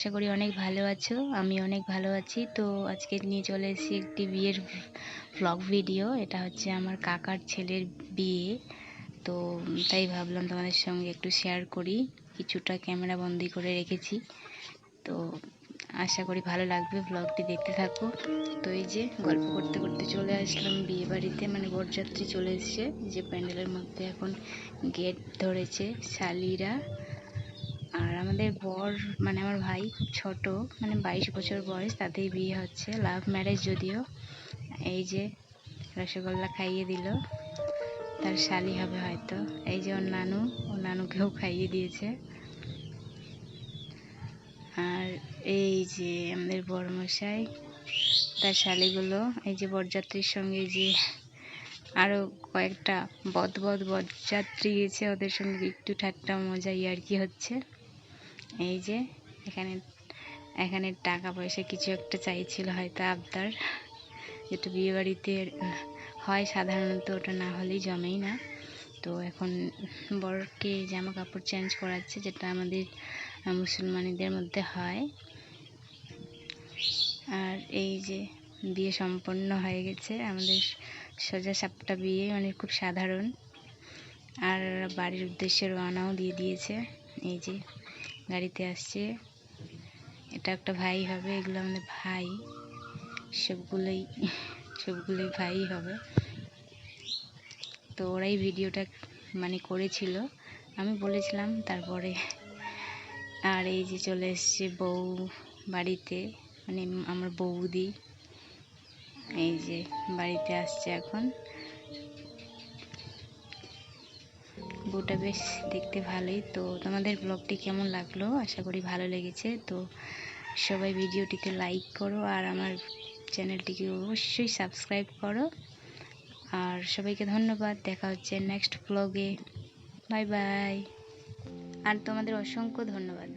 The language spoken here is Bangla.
আশা করি অনেক ভালো আছো। আমি অনেক ভালো আছি। তো আজকে নিয়ে চলে এসেছি একটি বিয়ের ভ্লগ ভিডিও। এটা হচ্ছে আমার কাকার ছেলের বিয়ে। তো তাই ভাবলাম তোমাদের সঙ্গে একটু শেয়ার করি। কিছুটা ক্যামেরা বন্দি করে রেখেছি। তো আশা করি ভালো লাগবে, ভ্লগটি দেখতে থাকো। তো এই যে গল্প করতে করতে চলে আসলাম বিয়ে বাড়িতে, মানে বরযাত্রী চলে এসছে। যে প্যান্ডেলের মধ্যে এখন গেট ধরেছে শালিরা। আর আমাদের বর মানে আমার ভাই খুব ছোট, মানে 22 বছর বয়স, তাতেই বিয়ে হচ্ছে, লাভ ম্যারেজ যদিও। এই যে রসগোল্লা খাইয়ে দিল, তার শালি হবে হয়তো। এই যে ওর নানু, ও নানুকেও খাইয়ে দিয়েছে। আর এই যে আমাদের বড়মশাই, তার শালিগুলো। এই যে বরযাত্রীর সঙ্গে যে আরো কয়েকটা বরযাত্রী গেছে, ওদের সঙ্গে একটু ঠাট্টা মজা ইয়ার্কি হচ্ছে। এই যে এখানে টাকা পয়সা কিছু একটা চাইছিল হয়তো, আবদার, যেটা বিয়ে বাড়িতে হয় সাধারণত, ওটা না হলেই জমেই না। তো এখন বরকে জামা কাপড় চেঞ্জ করাচ্ছে, যেটা আমাদের মুসলমানিদের মধ্যে হয়। আর এই যে বিয়ে সম্পন্ন হয়ে গেছে আমাদের, সোজা সাপটা বিয়ে, মানে খুব সাধারণ। আর বাড়ির উদ্দেশ্যে রওনাও দিয়ে দিয়েছে। এই যে গাড়িতে আসছে, এটা একটা ভাই হবে, এগুলো আমাদের ভাই, সবগুলোই ভাই হবে। তো ওরাই ভিডিওটা মানে করেছিল, আমি বলেছিলাম তারপরে। আর এই যে চলে এসছে বউ বাড়িতে, মানে আমার বৌদি এই যে বাড়িতে আসছে এখন। বউটা বেশ দেখতে ভালোই। তো তোমাদের ব্লগটি কেমন লাগলো, আশা করি ভালো লেগেছে। তো সবাই ভিডিওটিতে লাইক করো, আর আমার চ্যানেলটিকে অবশ্যই সাবস্ক্রাইব করো। আর সবাইকে ধন্যবাদ, দেখা হচ্ছে নেক্সট ব্লগে। Bye bye. আর তোমাদের অসংখ্য ধন্যবাদ।